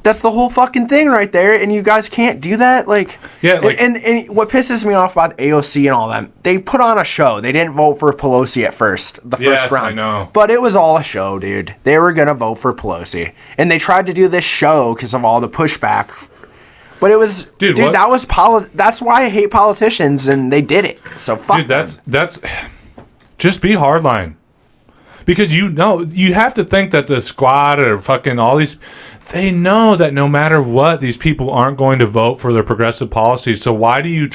That's the whole fucking thing right there, and you guys can't do that. Like, yeah, like, and what pisses me off about AOC and all them, they put on a show. They didn't vote for Pelosi at first, the first round. I know. But it was all a show, dude. They were gonna vote for Pelosi, and they tried to do this show because of all the pushback. But it was, dude, that was that's why I hate politicians, and they did it. So fuck. Dude, that's just be hardline. Because you have to think that the squad or fucking all these, they know that no matter what, these people aren't going to vote for their progressive policies. So why do you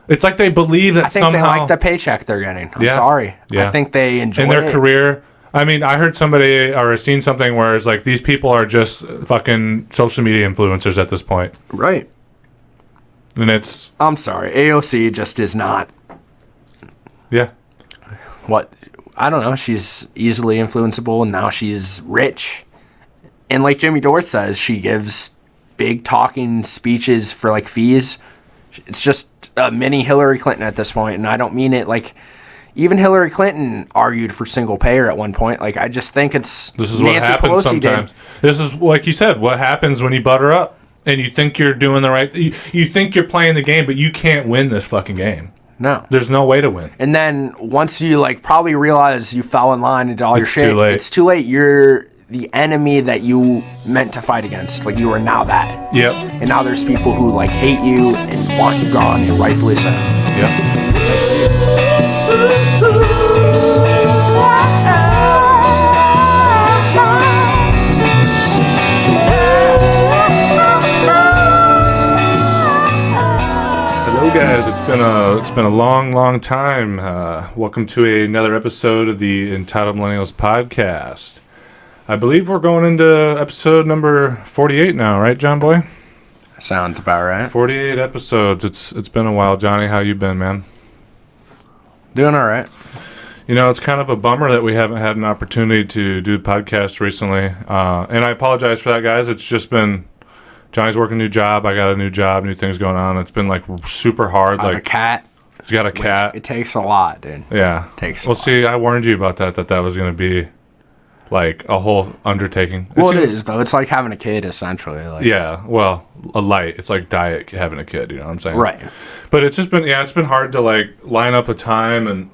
it's like they believe that somehow... I think they like the paycheck they're getting. I'm sorry. Yeah. I think they enjoy it. In their career. I mean, I heard somebody or seen something where it's like these people are just fucking social media influencers at this point. Right. And it's... I'm sorry. AOC just is not... Yeah. What... I don't know. She's easily influenceable, and now she's rich. And like Jimmy Dore says, she gives big talking speeches for like fees. It's just a mini Hillary Clinton at this point, and I don't mean it like. Even Hillary Clinton argued for single payer at one point. Like, I just think it's this is Nancy what happens Pelosi sometimes. This is like you said. What happens when you butter up and you think you're doing the right? You think you're playing the game, but you can't win this fucking game. No. There's no way to win. And then once you like probably realize you fell in line and did all your shit, too late. It's too late. You're the enemy that you meant to fight against. Like, you are now that. Yep. And now there's people who like hate you and want you gone, and rightfully so. Yep. Guys, it's been a long time. Welcome to another episode of the Entitled Millennials podcast. I believe we're going into episode number 48 now, right, John Boy? Sounds about right. 48 episodes. It's been a while, Johnny. How you been, man? Doing all right. You know, it's kind of a bummer that we haven't had an opportunity to do a podcast recently, and I apologize for that, guys. It's just been. Johnny's working a new job. I got a new job, new things going on. It's been like super hard. I have a cat. He's got a cat. It takes a lot, dude. Yeah. It takes a lot. Well, see, I warned you about that was going to be like a whole undertaking. Well, it is, though. It's like having a kid, essentially. Like, yeah. Well, a light. It's like diet having a kid, you know what I'm saying? Right. But it's just been, it's been hard to like line up a time and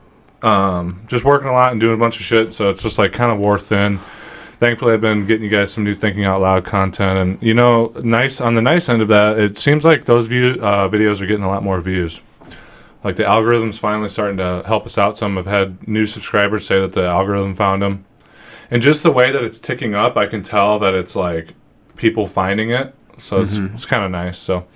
just working a lot and doing a bunch of shit. So it's just like kind of wore thin. Thankfully, I've been getting you guys some new Thinking Out Loud content, and you know, nice on the nice end of that, it seems like those videos are getting a lot more views. Like the algorithm's finally starting to help us out. Some have had new subscribers say that the algorithm found them, and just the way that it's ticking up, I can tell that it's like people finding it. So it's kind of nice. So,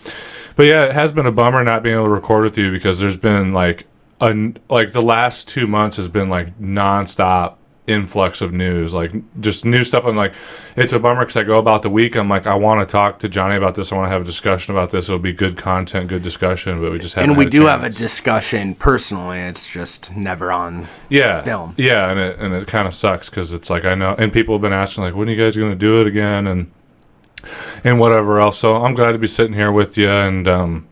but yeah, it has been a bummer not being able to record with you because there's been like the last 2 months has been like nonstop influx of news, like just new stuff. I'm like, it's a bummer because I go about the week, I'm like, I want to talk to Johnny about this, I want to have a discussion about this, it'll be good content, good discussion, but we just haven't. And we do have a discussion personally, it's just never on film. Yeah, and it kind of sucks because it's like, I know, and people have been asking like, when are you guys going to do it again, and whatever else. So I'm glad to be sitting here with you, and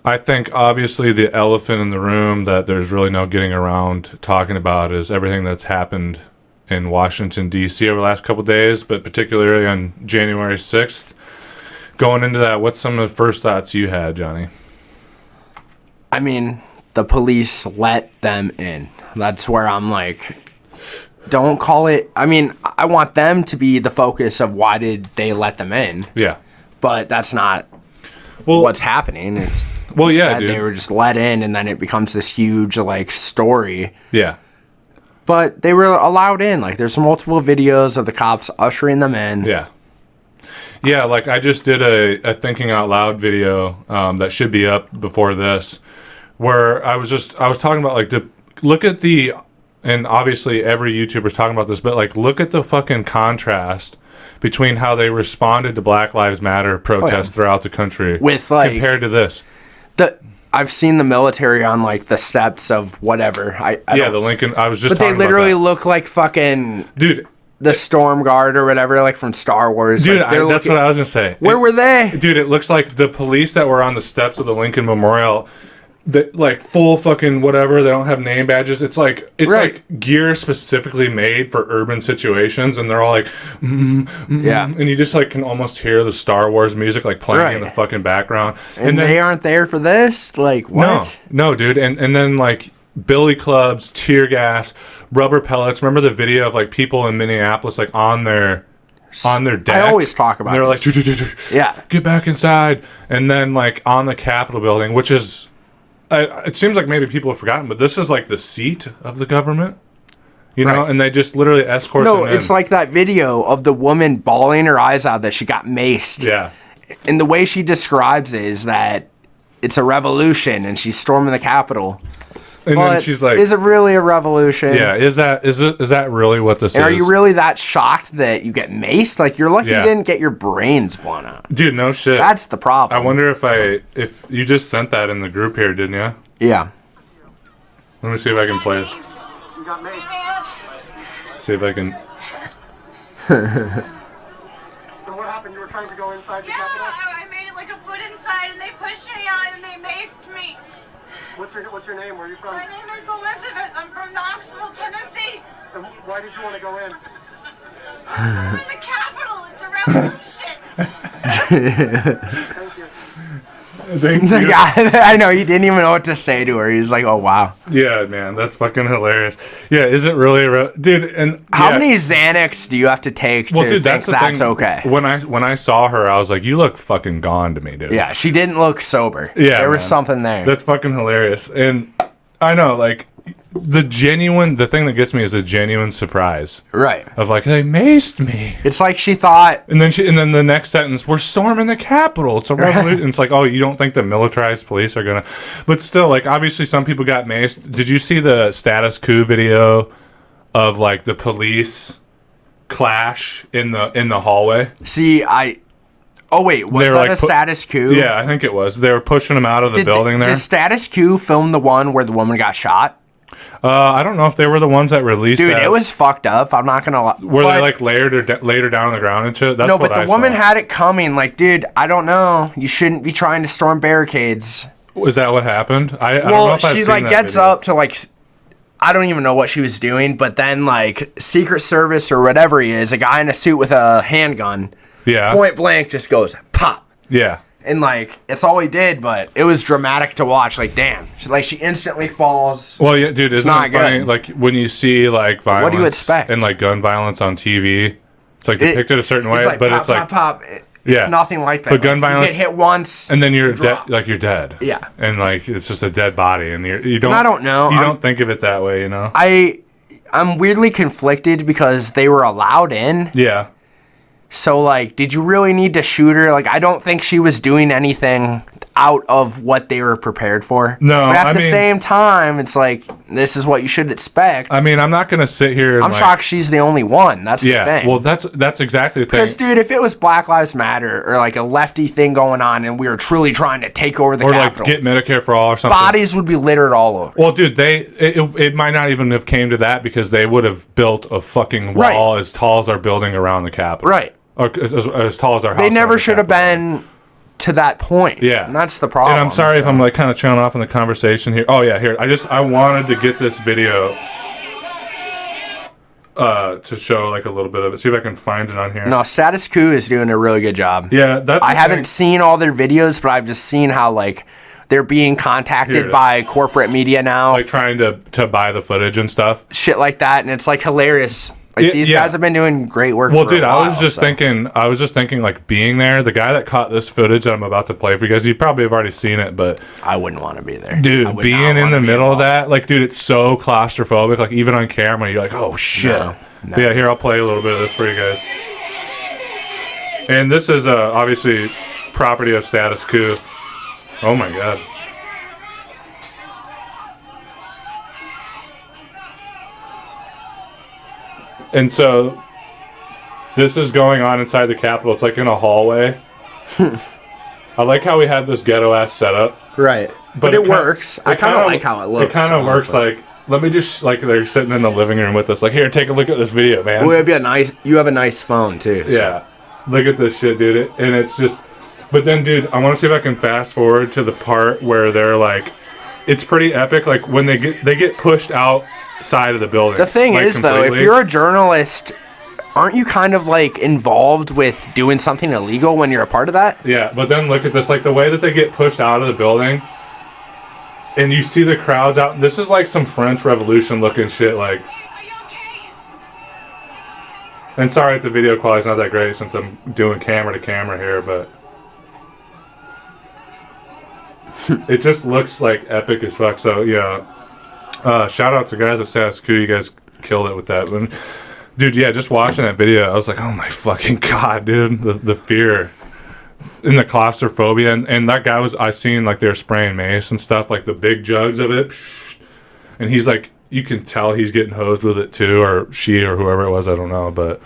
I think obviously the elephant in the room that there's really no getting around talking about is everything that's happened in Washington, D.C. over the last couple of days, but particularly on January 6th. Going into that, what's some of the first thoughts you had, Johnny? I mean, the police let them in. That's where I'm like, don't call it. I mean, I want them to be the focus of why did they let them in. Yeah. But that's not what's happening. It's yeah, dude. They were just let in, and then it becomes this huge like story. Yeah. But they were allowed in. Like, there's multiple videos of the cops ushering them in. Yeah. Yeah, like I just did a Thinking Out Loud video that should be up before this, where I was talking about like look at the, and obviously every YouTuber's talking about this, but like look at the fucking contrast between how they responded to Black Lives Matter protests throughout the country with like compared to this. I've seen the military on like the steps of whatever. The Lincoln. I was just. But they literally look like fucking the Storm Guard or whatever, like from Star Wars. Dude, like, that's what I was gonna say. Where were they? Dude, it looks like the police that were on the steps of the Lincoln Memorial. that like full fucking whatever. They don't have name badges. It's like like gear specifically made for urban situations, and they're all like, and you just like can almost hear the Star Wars music like playing in the fucking background. And then, they aren't there for this. Like what? No, dude. And then like billy clubs, tear gas, rubber pellets. Remember the video of like people in Minneapolis like on their deck? I always talk about. They're like, get back inside, and then like on the Capitol building, which is. It seems like maybe people have forgotten, but this is like the seat of the government, you know, and they just literally escort them in. No, it's like that video of the woman bawling her eyes out that she got maced. Yeah. And the way she describes it is that it's a revolution and she's storming the Capitol. And then she's like, is it really a revolution? Yeah, is that really what this is? Are you really that shocked that you get maced? Like, you're lucky you didn't get your brains blown out. Dude, no shit. That's the problem. I wonder if you just sent that in the group here, didn't you? Yeah. Let me see if I can play it. You got maced. See if I can. So what happened? You were trying to go inside the Capitol? I made it like a foot inside and they pushed me out and they maced me. What's your name? Where are you from? My name is Elizabeth. I'm from Knoxville, Tennessee. And why did you want to go in? I'm in the Capitol. It's a revolution. Thank you. Thank The you. guy, I know, he didn't even know what to say to her. He was like, oh, wow. Yeah, man, that's fucking hilarious. Yeah, is it really dude? And how many Xanax do you have to take to think that's okay? When I saw her, I was like, you look fucking gone to me, dude. Yeah, she didn't look sober. Yeah, there was something there. That's fucking hilarious. And I know, like, the thing that gets me is a genuine surprise. Right. Of like, they maced me. It's like she thought. And then the next sentence, we're storming the Capitol. It's a revolution. And it's like, oh, you don't think the militarized police are gonna? But still, like, obviously, some people got maced. Did you see the Status Coup video of like the police clash in the hallway? See, oh wait, was that like a Status Coup? Yeah, I think it was. They were pushing them out of the building there. Did Status Coup film the one where the woman got shot? I don't know if they were the ones that released Dude, that. it was fucked up. I'm not gonna lie. Were they like laid her down on the ground and shit? That's no, what but the woman had it coming. Like, dude, I don't know. You shouldn't be trying to storm barricades. Was that what happened? I don't know Well, if I've she seen like that gets video. up to like, I don't even know what she was doing, but then like Secret Service or whatever he is, a guy in a suit with a handgun, point blank just goes pop. Yeah. And like, it's all he did, but it was dramatic to watch. Like, damn, she instantly falls. Well, yeah, dude, isn't not it funny? good. Like when you see like violence, What do you expect? and like gun violence on TV, it's like depicted a certain way, It's like, but pop, it's like pop. It's nothing like that. But gun violence, you get hit once, and then you're dead. drop. Like you're dead. Yeah. And like it's just a dead body, and you don't. And I don't know. You don't think of it that way, you know. I'm weirdly conflicted because they were allowed in. Yeah. So, like, did you really need to shoot her? Like, I don't think she was doing anything out of what they were prepared for. No, but at the same time, it's like, this is what you should expect. I mean, I'm not gonna sit here and I'm shocked she's the only one. That's the thing. Well, that's exactly the thing. Because, dude, if it was Black Lives Matter or like a lefty thing going on and we were truly trying to take over the Capitol, like get Medicare for all or something, bodies would be littered all over. Well, dude, it might not even have came to that because they would have built a fucking wall as tall as our building around the Capitol. Right. Or as tall as our house. They never should have been to that point. Yeah. And that's the problem. And I'm sorry if I'm like kind of trailing off in the conversation here. Oh yeah, here. I wanted to get this video to show like a little bit of it. See if I can find it on here. No, Status Coup is doing a really good job. Yeah, I haven't seen all their videos, but I've just seen how like they're being contacted by corporate media now, like trying to buy the footage and stuff, shit like that, and it's like hilarious. Like these guys have been doing great work. Well, for dude, a while, I was just thinking, like being there. The guy that caught this footage that I'm about to play for you guys, you probably have already seen it, but I wouldn't want to be there, dude. Being in the middle of that, like, dude, it's so claustrophobic. Like, even on camera, you're like, oh shit. No. But yeah, here I'll play a little bit of this for you guys. And this is obviously property of Status Coup. Oh my god. And so this is going on inside the Capitol. It's like in a hallway. I like how we have this ghetto ass setup. Right. But it works. I kind of like how it looks. It kind of works like, let me just, like, they're sitting in the living room with us. Like, here, take a look at this video, man. Well, you have a nice phone, too. So. Yeah. Look at this shit, dude. And it's just, but then, dude, I want to see if I can fast forward to the part where they're, like, it's pretty epic. Like when they get pushed outside of the building. The thing like, is, though, if you're a journalist, aren't you kind of like involved with doing something illegal when you're a part of that? Yeah, but then look at this, like the way that they get pushed out of the building, and you see the crowds out. This is like some French Revolution looking shit, like. And sorry if the video quality's not that great since I'm doing camera to camera here, but it just looks like epic as fuck. So yeah, shout out to guys at Status Coup. You guys killed it with that. Dude, yeah, just watching that video, I was like, oh my fucking god, dude, the fear and the claustrophobia, and that guy I seen like they're spraying mace and stuff, like the big jugs of it, and he's like, you can tell he's getting hosed with it too, or she or whoever it was, I don't know, but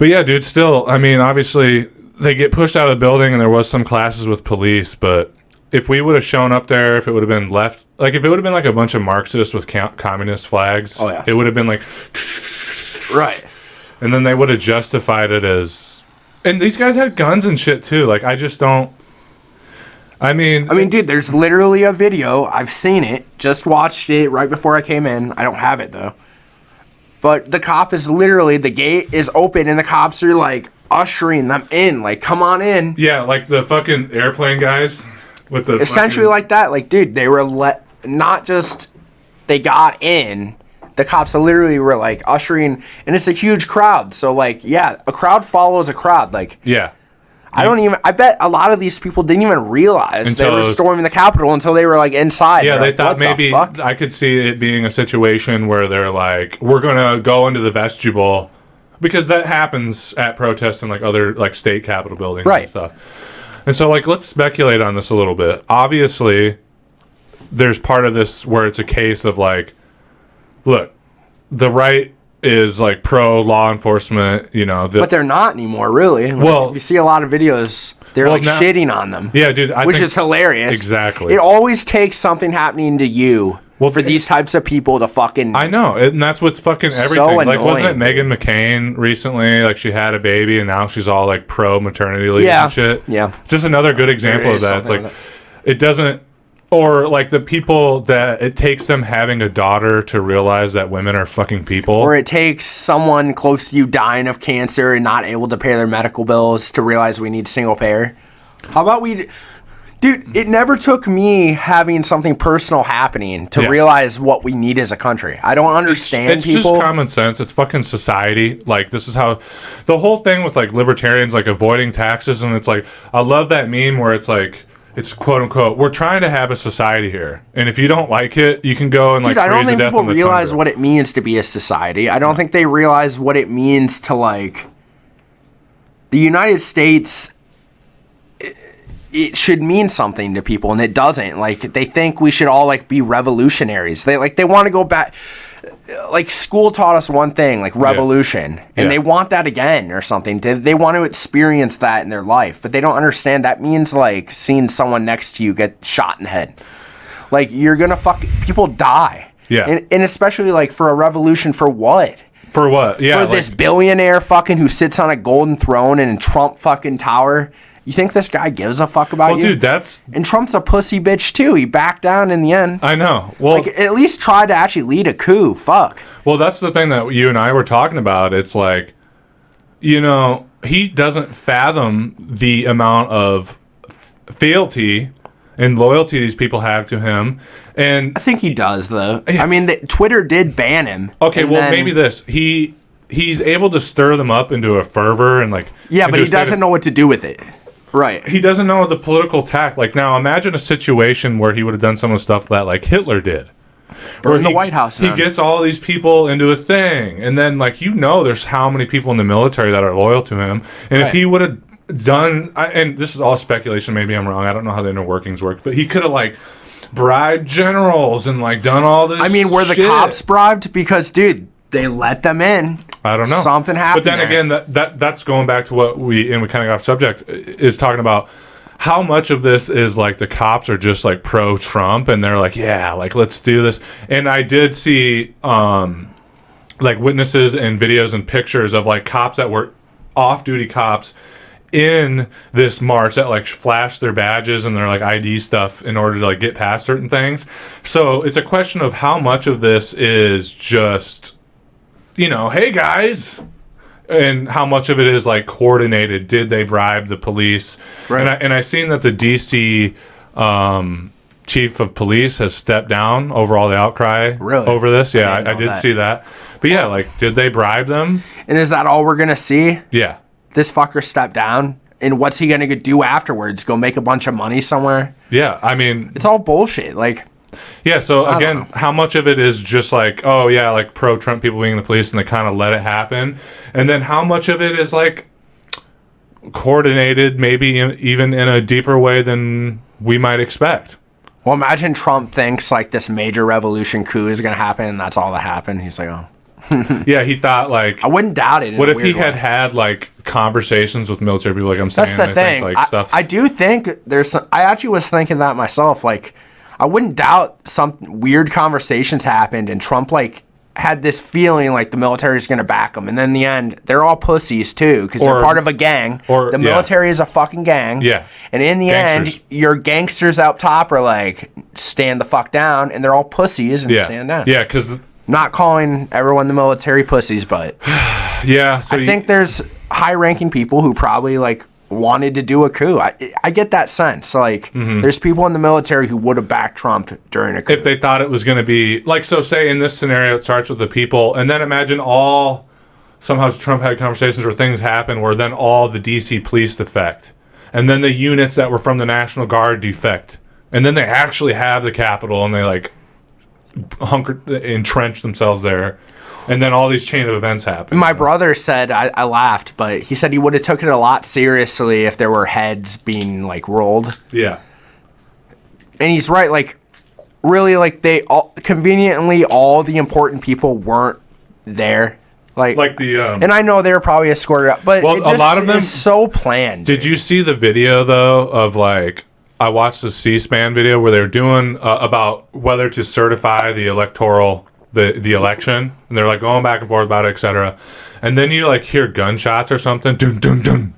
yeah, dude, still, I mean, obviously they get pushed out of the building, and there was some clashes with police, but if we would have shown up there, if it would have been left, like if it would have been like a bunch of Marxists with communist flags, oh, yeah. It would have been like. Right. And then they would have justified it as... And these guys had guns and shit, too. Like, I just don't... I mean, dude, there's literally a video. I've seen it. Just watched it right before I came in. I don't have it, though. But the cop is literally... The gate is open, and the cops are, like, ushering them in. Like, come on in. Yeah, like the fucking airplane guys with the... Essentially like that. Like, dude, they were not just... They got in... The cops literally were, like, ushering... And it's a huge crowd. So, like, yeah, a crowd follows a crowd. Like... Yeah. I bet a lot of these people didn't even realize they were storming the Capitol until they were, like, inside. Yeah, they like, thought maybe... I could see it being a situation where they're like, we're going to go into the vestibule. Because that happens at protests in, like, other, like, state capitol buildings and stuff. And so, like, let's speculate on this a little bit. Obviously, there's part of this where it's a case of, like, look, the right is like pro law enforcement, you know. But they're not anymore, really. Well, if you see a lot of videos, they're like shitting on them. Yeah, dude. Which is hilarious. Exactly. It always takes something happening to you for these types of people to fucking... I know, and that's with fucking everything. So like, wasn't it Meghan McCain recently? Like, she had a baby, and now she's all like pro maternity leave and shit. Yeah. It's just another good example of that. It's like, it doesn't... Or, like, the people that it takes them having a daughter to realize that women are fucking people. Or it takes someone close to you dying of cancer and not able to pay their medical bills to realize we need single payer. How about we... Dude, it never took me having something personal happening to realize what we need as a country. I don't understand people. It's just common sense. It's fucking society. Like, this is how... The whole thing with, like, libertarians, like, avoiding taxes, and it's like... I love that meme where it's like... It's quote unquote, we're trying to have a society here. And if you don't like it, you can go and like I don't think people realize tundra. what it means to be a society. I don't think they realize what it means to like the United States. It should mean something to people, and it doesn't. Like, they think we should all like be revolutionaries. They want to go back. Like, school taught us one thing, like revolution, and they want that again or something. They want to experience that in their life, but they don't understand that means like seeing someone next to you get shot in the head. Like, you're gonna people die. Yeah, and especially like for a revolution, for what? For what? Yeah, for this billionaire fucking who sits on a golden throne in a Trump fucking tower. You think this guy gives a fuck about you? Well, dude, that's... And Trump's a pussy bitch, too. He backed down in the end. I know. Well, like, at least try to actually lead a coup. Fuck. Well, that's the thing that you and I were talking about. It's like, you know, he doesn't fathom the amount of fealty and loyalty these people have to him. And I think he does, though. I mean, Twitter did ban him. Okay, well, maybe this. He's able to stir them up into a fervor and, like... Yeah, but he doesn't know what to do with it. Right. He doesn't know the political tact. Like, now imagine a situation where he would have done some of the stuff that, like, Hitler did. Burn the White House down. He gets all these people into a thing. And then, like, you know, there's how many people in the military that are loyal to him. And if he would have done... and this is all speculation. Maybe I'm wrong. I don't know how the inner workings work. But he could have, like, bribed generals and, like, done all this were the cops bribed? Because, dude, they let them in. I don't know. Something happened. But then again, that's going back to what we kind of got off subject, is talking about how much of this is like the cops are just like pro-Trump and they're like, yeah, like, let's do this. And I did see like witnesses and videos and pictures of like cops that were off-duty cops in this march that like flash their badges and their like ID stuff in order to like get past certain things. So it's a question of how much of this is just, you know, hey guys, and how much of it is like coordinated. Did they bribe the police? Right. And I seen that the DC chief of police has stepped down over all the outcry over this. Yeah, I did see that. But yeah, like, did they bribe them? And is that all we're gonna see? Yeah. This fucker stepped down, and what's he gonna do afterwards? Go make a bunch of money somewhere? Yeah, I mean, it's all bullshit. Like, yeah. So again, how much of it is just like, oh yeah, like pro-Trump people being the police, and they kind of let it happen, and then how much of it is like coordinated, maybe even in a deeper way than we might expect. Well, imagine Trump thinks like this major revolution coup is gonna happen, and that's all that happened. He's like, oh. Yeah, he thought like, I wouldn't doubt it. What if he had like conversations with military people? Like I'm saying, that's the thing. Think, like, stuff. I do think there's some, I actually was thinking that myself. Like, I wouldn't doubt some weird conversations happened, and Trump like had this feeling like the military is going to back him, and then in the end, they're all pussies too because they're part of a gang. Or the military is a fucking gang. Yeah. And in the end, your gangsters up top are like, stand the fuck down, and they're all pussies and stand down. Yeah, because. Not calling everyone in the military pussies, but yeah, so I think there's high-ranking people who probably like wanted to do a coup. I get that sense. Like, there's people in the military who would have backed Trump during a coup if they thought it was going to be like. So, say in this scenario, it starts with the people, and then imagine somehow Trump had conversations where things happen, where then all the DC police defect, and then the units that were from the National Guard defect, and then they actually have the Capitol, and they like entrench themselves there, and then all these chain of events happen. My brother said, I laughed, but he said he would have took it a lot seriously if there were heads being like rolled. Yeah. And he's right. Like, really, like they all conveniently, all the important people weren't there. Like the and I know they were probably escorted out, but well, a lot of them is so planned. Did you see the video though of like? I watched the C-SPAN video where they're doing about whether to certify the the election, and they're like going back and forth about it, etc. And then you like hear gunshots or something, dun dun dun,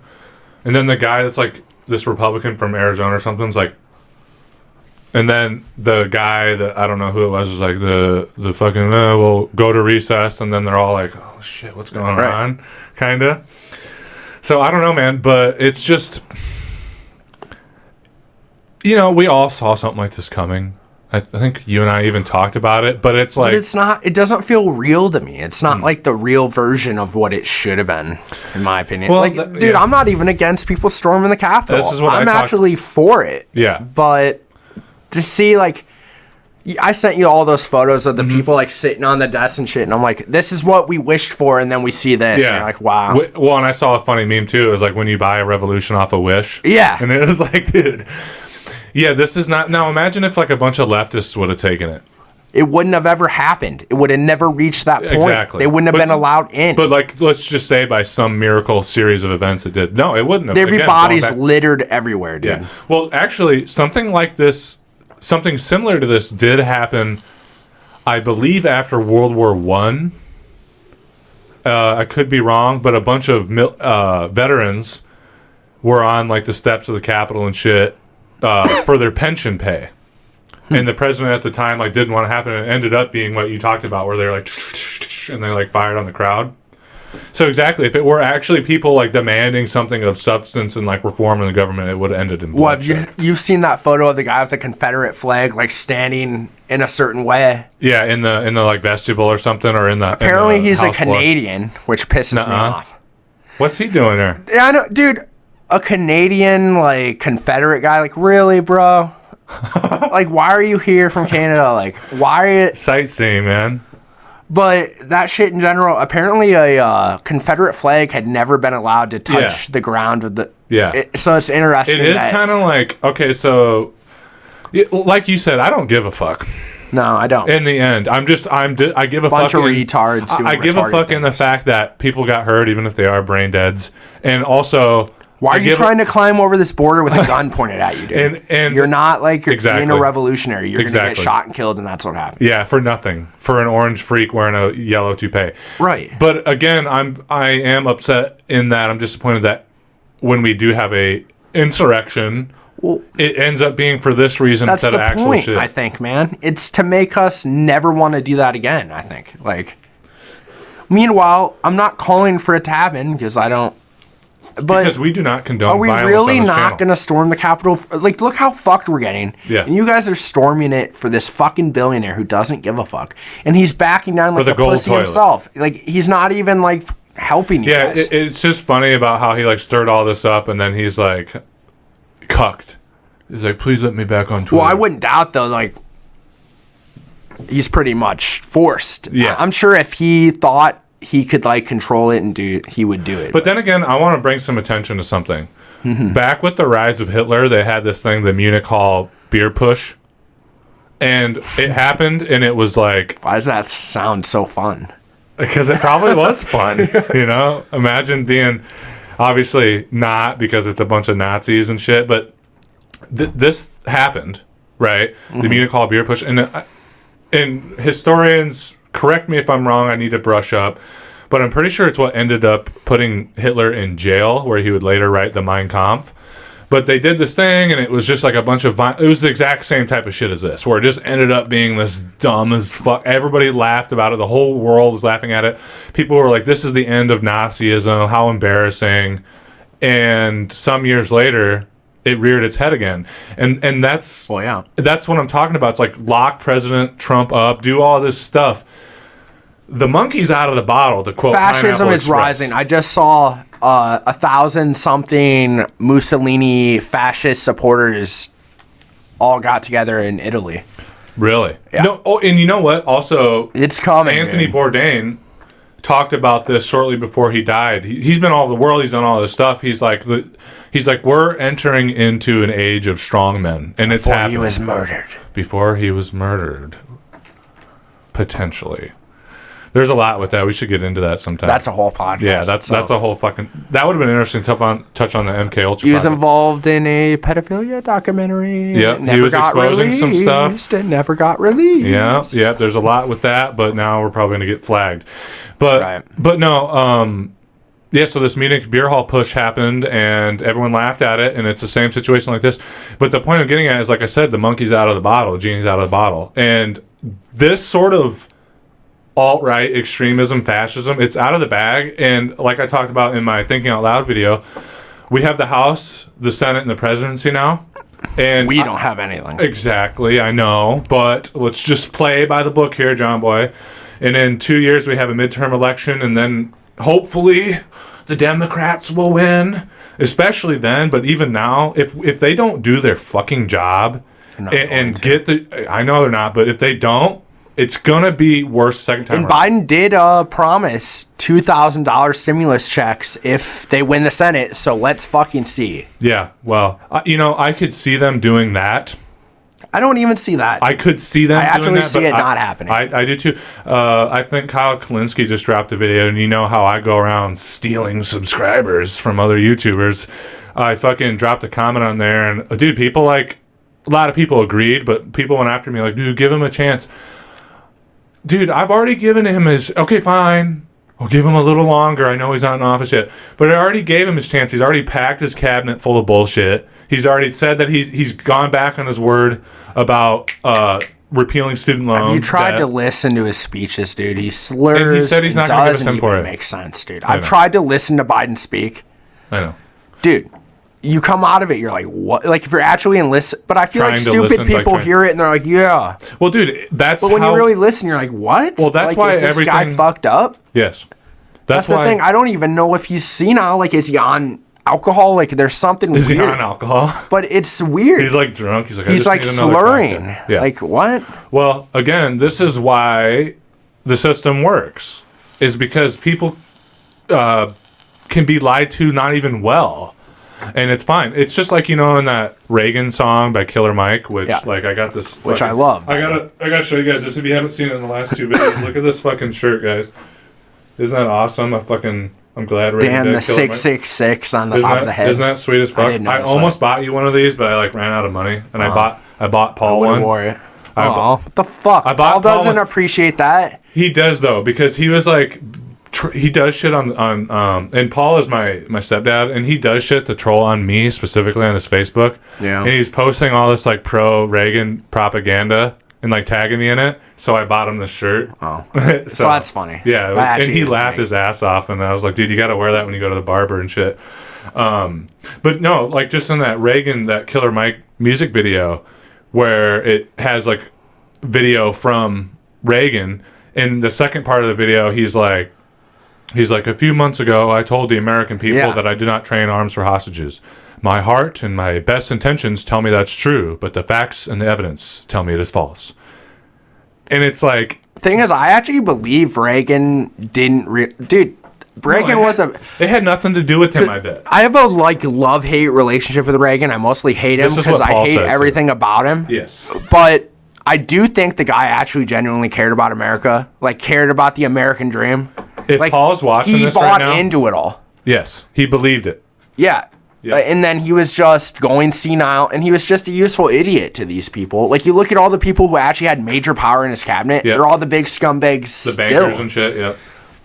and then the guy that's like this Republican from Arizona or something's like, and then the guy that I don't know who it was like the fucking we'll go to recess, and then they're all like, oh shit, what's going on, kinda. So I don't know, man, but it's just. You know, we all saw something like this coming. I think you and I even talked about it, but it's like... But it's not... It doesn't feel real to me. It's not like the real version of what it should have been, in my opinion. Well, like, dude, I'm not even against people storming the Capitol. This is what I'm actually for it. Yeah. But to see, like... I sent you all those photos of the people, like, sitting on the desk and shit, and I'm like, this is what we wished for, and then we see this, and you're like, wow. Well, and I saw a funny meme, too. It was like when you buy a revolution off a Wish. Yeah. And it was like, dude... Yeah, this is not... Now, imagine if, like, a bunch of leftists would have taken it. It wouldn't have ever happened. It would have never reached that point. Exactly. They wouldn't have been allowed in. But, like, let's just say by some miracle series of events it did. No, it wouldn't have. There'd be bodies littered everywhere, dude. Yeah. Well, actually, something like this... Something similar to this did happen, I believe, after World War I. I could be wrong, but a bunch of veterans were on, like, the steps of the Capitol and shit... for their pension pay. And the president at the time like didn't want to happen, and it ended up being what you talked about where they're like and they like fired on the crowd. So exactly, if it were actually people like demanding something of substance and like reform in the government, it would have ended in bloodshed. Well, you've seen that photo of the guy with the Confederate flag like standing in a certain way. Yeah, in the like vestibule or something, or in the apparently he's a floor. Canadian, which pisses me off. What's he doing there? Yeah, I know, dude. A Canadian, like, Confederate guy, like, really, bro? Like, why are you here from Canada? Like, why are you... Sightseeing, man. But that shit in general, apparently a Confederate flag had never been allowed to touch the ground with the... Yeah. So it's interesting. It is kind of like, okay, so, like you said, I don't give a fuck. No, I don't. In the end, I give a bunch fuck. of retards doing I give a fuck things. in the fact that people got hurt, even if they are brain deads, and also... Why are you trying to climb over this border with a gun pointed at you, dude? And you're not like you're being a revolutionary. You're going to get shot and killed, and that's what happens. Yeah, for nothing. For an orange freak wearing a yellow toupee. Right. But again, I am upset in that I'm disappointed that when we do have a insurrection, it ends up being for this reason That's instead the of actual point, shit. I think, man. It's to make us never want to do that again, I think. Like, meanwhile, I'm not calling for it to happen because I don't. But because we do not condone are we violence really on this not channel. going to storm the Capitol? Like, look how fucked we're getting. Yeah. And you guys are storming it for this fucking billionaire who doesn't give a fuck. And he's backing down like the a gold pussy toilet. himself. Like, he's not even, like, helping you Yeah, guys. it's just funny about how he like stirred all this up and then he's like cucked. He's like, please let me back on Twitter. Well, I wouldn't doubt, though, like, he's pretty much forced. Yeah. I'm sure if he thought he could, like, control it and he would do it. But then again, I want to bring some attention to something. Back with the rise of Hitler, they had this thing, the Munich Hall beer push. And it happened, and it was like... Why does that sound so fun? Because it probably was fun, you know? Imagine being... Obviously not, because it's a bunch of Nazis and shit, but this happened, right? The Munich Hall beer push. And historians, correct me if I'm wrong, I need to brush up, but I'm pretty sure it's what ended up putting Hitler in jail, where he would later write the Mein Kampf. But they did this thing, and it was just like a bunch of... It was the exact same type of shit as this, where it just ended up being this dumb as fuck. Everybody laughed about it. The whole world was laughing at it. People were like, this is the end of Nazism. How embarrassing. And some years later, it reared its head again. And that's... Well, yeah. That's what I'm talking about. It's like lock President Trump up, do all this stuff. The monkey's out of the bottle, to quote Fascism Pineapple is Express. rising. I just saw 1,000-something Mussolini fascist supporters all got together in Italy. Really? Yeah. No. Oh, and you know what? Also, It's coming. Anthony dude. Bourdain talked about this shortly before he died. He's been all over the world. He's done all this stuff. He's like, we're entering into an age of strong men, and it's Before happening. he was murdered. Before he was murdered, potentially. There's a lot with that. We should get into that sometime. That's a whole podcast. Yeah, that's a whole fucking... That would have been interesting to touch on the MK Ultra. He was project. involved in a pedophilia documentary. Yep, It he never was got exposing some stuff. released. It never got released. Yeah, there's a lot with that, but now we're probably going to get flagged. But Right. but no, yeah, so this Munich beer hall push happened and everyone laughed at it, and it's the same situation like this. But the point I'm getting at is, like I said, the monkey's out of the bottle, the genie's out of the bottle. And this sort of alt-right extremism, fascism, it's out of the bag. And like I talked about in my Thinking Out Loud video, we have the House, the Senate, and the Presidency now. And We don't have anything. Exactly, I know, but let's just play by the book here, John Boy. And in 2 years, we have a midterm election, and then hopefully the Democrats will win, especially then. But even now, if they don't do their fucking job and get the... I know they're not, but if they don't, it's going to be worse second time And around. Biden did promise $2,000 stimulus checks if they win the Senate, so let's fucking see. Yeah, well, I could see them doing that. I don't even see that. I could see them I doing actually that, see but it not happening. I do too. I think Kyle Kalinske just dropped a video, and you know how I go around stealing subscribers from other YouTubers. I fucking dropped a comment on there, and dude, a lot of people agreed, but people went after me like, dude, give him a chance. Dude, I've already given him his... Okay, fine. I'll give him a little longer. I know he's not in office yet. But I already gave him his chance. He's already packed his cabinet full of bullshit. He's already said that he's gone back on his word about repealing student loan Have you tried debt. to listen to his speeches, dude? He slurs. And he said he's not going gonna to give a cent for it. Make sense, dude. I I've know. tried to listen to Biden speak. I know. Dude, you come out of it, you're like, what? Like, if you're actually listen, but I feel like Trying to stupid listen, like people trying- hear it and they're like, yeah. Well, dude, that's But when how... you really listen, you're like, what? Well, that's like, why is this guy everything- fucked up? Yes. That's the why... thing. I don't even know if he's senile. Like, is he on alcohol? Like, there's something Is weird. he on alcohol? But it's weird. He's like drunk. He's like, I He's just like need another slurring. cocktail. Yeah. Like, what? Well, again, this is why the system works, is because people can be lied to not even well. And it's fine. It's just like, in that Reagan song by Killer Mike, which, Yeah. like, I got this... Which I love. I gotta show you guys this if you haven't seen it in the last two videos. Look at this fucking shirt, guys. Isn't that awesome? I'm glad Reagan Damn, did the Killer Mike. 666 on the Isn't top that, of the head. isn't that sweet as fuck? didn't I notice almost bought you one of these, but I ran out of money, and I bought Paul Would've one. wore it. I Aw, bought- what the fuck? I bought Paul doesn't Paul one. appreciate that. He does though, because he was like he does shit on and Paul is my stepdad, and he does shit to troll on me specifically on his Facebook. Yeah. And he's posting all this like pro Reagan propaganda and like tagging me in it. So I bought him this shirt. Oh, so that's funny. Yeah, That and he actually laughed his ass off, and I was like, dude, you got to wear that when you go to the barber and shit. But no, like just in that Reagan, that Killer Mike music video, where it has like video from Reagan. In the second part of the video, he's like, a few months ago, I told the American people that I did not train arms for hostages. My heart and my best intentions tell me that's true, but the facts and the evidence tell me it is false. And it's like... Thing is, I actually believe Reagan didn't... Dude, Reagan was a... It had nothing to do with him, I bet. I have a, like, love-hate relationship with Reagan. I mostly hate him because I hate everything about him. Yes. But I do think the guy actually genuinely cared about America. Like, cared about the American dream. If like, Paul's watching this right now... He bought into it all. Yes, he believed it. Yeah. Yeah. And then he was just going senile, and he was just a useful idiot to these people. Like, you look at all the people who actually had major power in his cabinet, they're all the big scumbags The still. bankers and shit, yeah.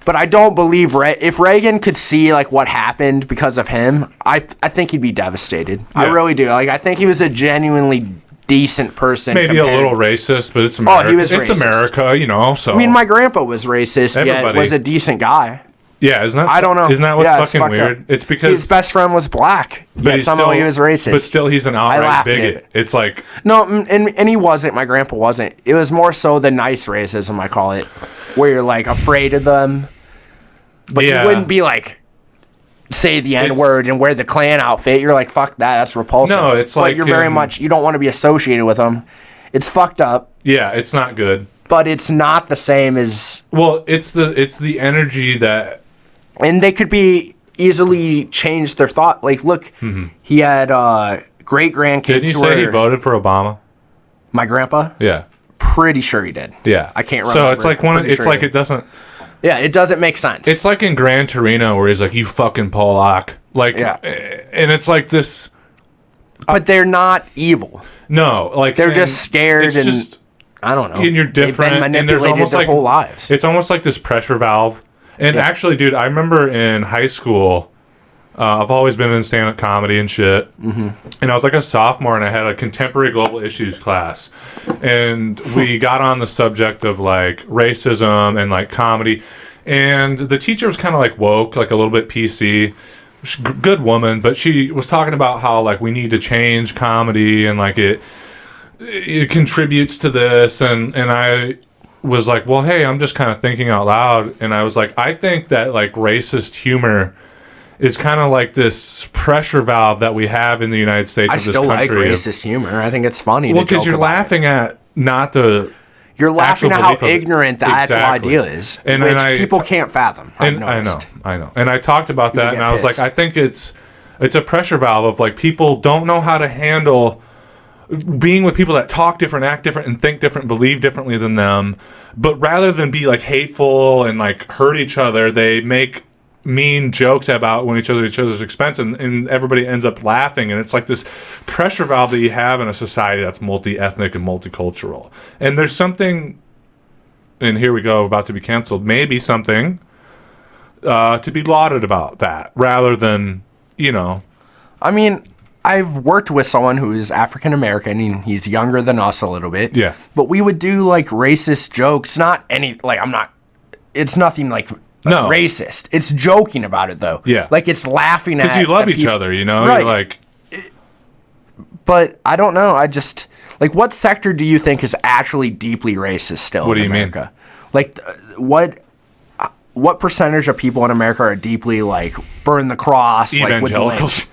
But I don't believe if Reagan could see like what happened because of him, I think he'd be devastated. Yeah. I really do. Like, I think he was a genuinely decent person. Maybe a little racist, but it's America. Oh, he was racist. It's America, you know. So I mean, my grandpa was racist, yet was a decent guy. Yeah, isn't that? I don't know. Isn't that what's fucking weird? Up. It's because his best friend was black, but somehow he was racist. But still, he's an outright bigot. It's like no, and he wasn't. My grandpa wasn't. It was more so the nice racism, I call it, where you're like afraid of them, but you wouldn't be like say the N word and wear the Klan outfit. You're like, fuck that. That's repulsive. No, it's but like you're very much. You don't want to be associated with them. It's fucked up. Yeah, it's not good. But it's not the same as. Well, it's the energy that. And they could be easily change their thought. Like, look, he had great grandkids. Didn't you say he voted for Obama? My grandpa? Yeah. Pretty sure he did. Yeah. I can't remember. So it's like it doesn't. Yeah, it doesn't make sense. It's like in Gran Torino where he's like, "You fucking Polak," like, and it's like this. But they're not evil. No, like they're just scared and just, I don't know. And you're different. They've been manipulated and there's almost their like whole lives. It's almost like this pressure valve. And actually, dude, I remember in high school, I've always been in stand-up comedy and shit. And I was like a sophomore, and I had a contemporary global issues class. And we got on the subject of like racism and like comedy. And the teacher was kind of like woke, like a little bit PC. Good woman, but she was talking about how like we need to change comedy and like it contributes to this. And I was like, well, hey, I'm just kind of thinking out loud. And I was like, I think that like racist humor is kind of like this pressure valve that we have in the United States of this country. I still like racist humor. I think it's funny. Well, because you're laughing at not the. You're laughing at how ignorant the actual idea is, and which people can't fathom. I know. And I talked about that, and I was like, I think it's a pressure valve of like people don't know how to handle being with people that talk different, act different, and think different, believe differently than them. But rather than be like hateful and like hurt each other, they make mean jokes about each other's expense, and everybody ends up laughing. And it's like this pressure valve that you have in a society that's multi-ethnic and multicultural. And there's something, and here we go, about to be canceled, maybe something to be lauded about that, rather than, you know. I mean, I've worked with someone who is African American, and he's younger than us a little bit. Yeah. But we would do like racist jokes. It's nothing like racist. It's joking about it though. Yeah. Like it's laughing at. Because you love each other, you know. Right. You're like. But I don't know. I just like, what sector do you think is actually deeply racist still? What do you America? Mean? Like, what percentage of people in America are deeply like burn the cross, evangelicals? Like,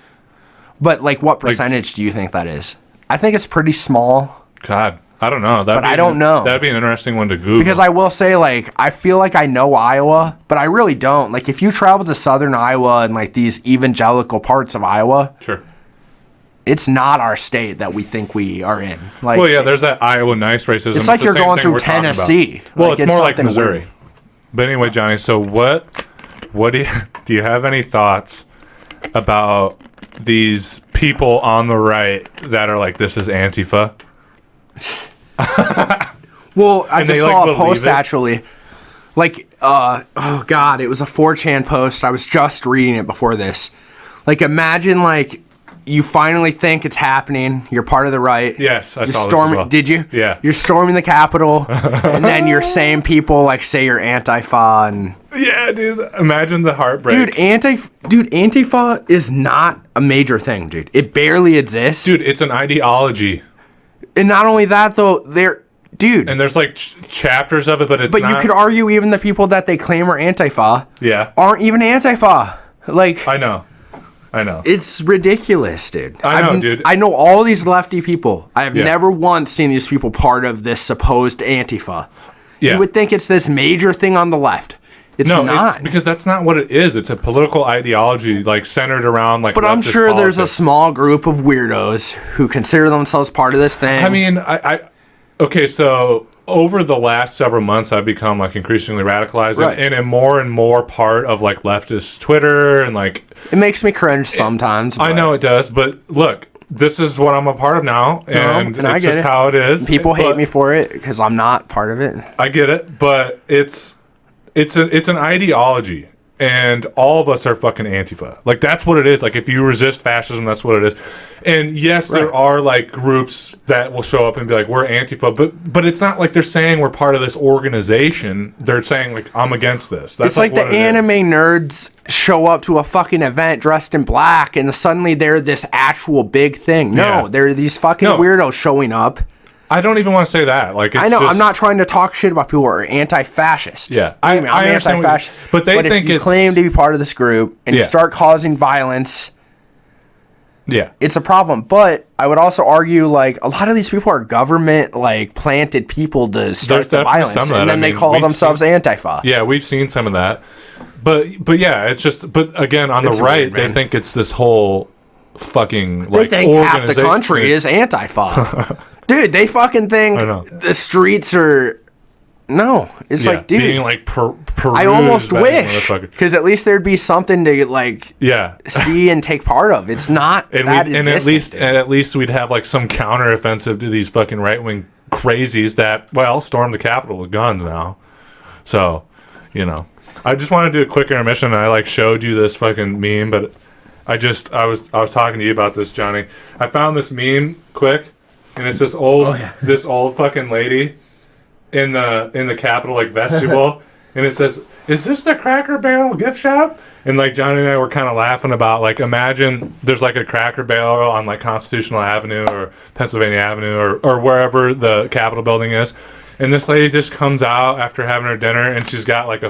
but like, what percentage do you think that is? I think it's pretty small. God, I don't know. I don't know. That'd be an interesting one to Google. Because I will say, like, I feel like I know Iowa, but I really don't. Like, if you travel to southern Iowa and like these evangelical parts of Iowa, sure, it's not our state that we think we are in. Like, well, yeah, there's that Iowa nice racism. It's like you're going through Tennessee. Well, it's more like Missouri. Weird. But anyway, Johnny, so what do you have any thoughts about these people on the right that are like, this is Antifa? Well, I just saw a post actually Like, oh God, it was a 4chan post. I was just reading it before this. Like, imagine, like, you finally think it's happening. You're part of the riot. Yes, I you're saw storming, this as well. Did you? Yeah. You're storming the Capitol, and then you're saying people, like, say you're Antifa, and... Yeah, dude. Imagine the heartbreak. Dude, Antifa is not a major thing, dude. It barely exists. Dude, it's an ideology. And not only that, though, Dude. And there's like chapters of it, but it's not. But you could argue even the people that they claim are Antifa aren't even Antifa. Like, I know. It's ridiculous, dude. I know, dude. I know all these lefty people. I have Yeah. never once seen these people part of this supposed Antifa. Yeah. You would think it's this major thing on the left. It's No, not. it's because that's not what it is. It's a political ideology, like centered around like. But I'm leftist sure there's a politics. small group of weirdos who consider themselves part of this thing. I mean, okay, so over the last several months, I've become like increasingly radicalized Right. and a more part of like leftist Twitter and like. It makes me cringe sometimes. I but know it does, but look, this is what I'm a part of now, and and I it's get just it. how it is. People hate But me for it because I'm not part of it. I get it, but it's an ideology. And all of us are fucking Antifa. Like, that's what it is. Like, if you resist fascism, that's what it is. And yes, there are, like, groups that will show up and be like, we're Antifa. But it's not like they're saying we're part of this organization. They're saying, like, I'm against this. That's It's like the what it anime is. nerds show up to a fucking event dressed in black and suddenly they're this actual big thing. No, Yeah. they're these fucking No. weirdos showing up. I don't even want to say that. Like, it's I know, just, I'm not trying to talk shit about people who are anti-fascist. Yeah. I I I'm understand what you- anti-fascist. but they think if you it's- claim to be part of this group and you Yeah. start causing violence, Yeah. it's a problem. But I would also argue, like, a lot of these people are government, like, planted people to start There's the definitely violence. some of that. And then I they mean, call we've themselves Antifa. Yeah, we've seen some of that. But yeah, it's just, but again, on It's the right, weird, they man. think it's this whole fucking, They like, think half the organization. country is Antifa. Dude, they fucking think I know. the streets are... No. It's Yeah, like, dude, being like I almost perused by wish. motherfucker. Because at least there'd be something to, like, Yeah. see and take part of. It's not And that we, and existent, dude. at least we'd have like some counteroffensive to these fucking right wing crazies that storm the Capitol with guns now. So, I just want to do a quick intermission. I like showed you this fucking meme, but I was talking to you about this, Johnny. I found this meme quick, and it's this old this old fucking lady in the Capitol like vestibule, and it says, "Is this the Cracker Barrel gift shop?" And like Johnny and I were kind of laughing about, like, imagine there's like a Cracker Barrel on like Constitutional Avenue or Pennsylvania Avenue or wherever the Capitol building is, and this lady just comes out after having her dinner, and she's got like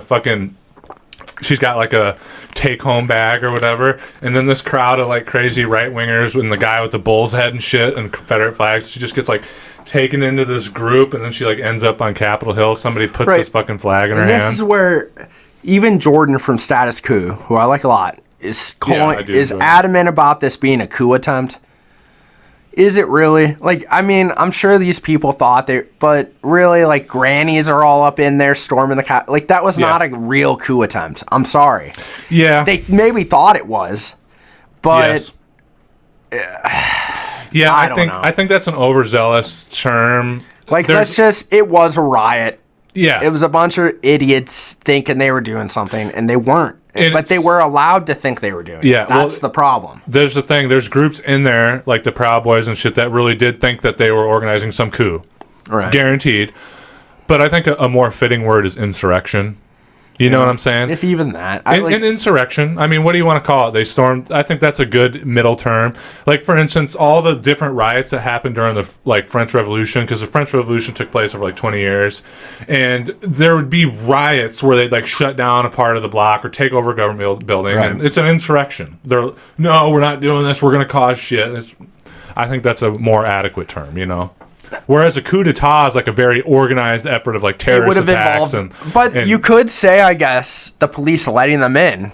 a take-home bag or whatever, and then this crowd of like crazy right-wingers and the guy with the bull's head and shit and Confederate flags, she just gets like taken into this group, and then she like ends up on Capitol Hill. Somebody puts Right. this fucking flag in her And this hand. is where even Jordan from Status Coup, who I like a lot, is I do is enjoy him. adamant about this being a coup attempt. Is it really? Like, I mean, I'm sure these people thought but really, like, grannies are all up in there storming the like, that was Yeah. not a real coup attempt. I'm sorry. Yeah, They maybe thought it was, but yeah. I don't know. I think that's an overzealous term. like, There's- it was a riot. Yeah, It was a bunch of idiots thinking they were doing something, and they weren't. And But they it's- were allowed to think they were doing Yeah, it. That's well, the problem. There's the thing. There's groups in there like the Proud Boys and shit that really did think that they were organizing some coup. Right. Guaranteed. But I think a more fitting word is insurrection. You know what I'm saying? If even that. An insurrection. I mean, what do you want to call it? They stormed. I think that's a good middle term. Like, for instance, all the different riots that happened during the French Revolution, because the French Revolution took place over like 20 years, and there would be riots where they'd like shut down a part of the block or take over a government building, Right. and it's an insurrection. No, we're not doing this. We're going to cause shit. I think that's a more adequate term. Whereas a coup d'etat is like a very organized effort of like it terrorist would have attacks. involved. But you could say, I guess, the police letting them in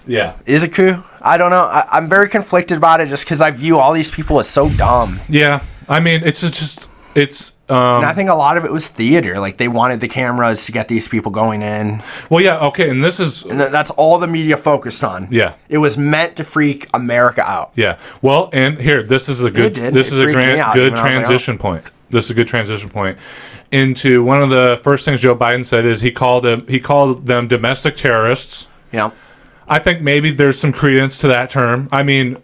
yeah. is a coup. I don't know. I'm very conflicted about it just because I view all these people as so dumb. Yeah, I mean, it's And I think a lot of it was theater. Like, they wanted the cameras to get these people going in. well, yeah, okay, and this is And that's all the media focused on. Yeah. It was meant to freak America out. yeah. Well, and here, this is a good did. this It is a freaked me out good when I was like, transition point. this is a good transition point into one of the first things Joe Biden said is he called them domestic terrorists. Yeah. I think maybe there's some credence to that term. I mean,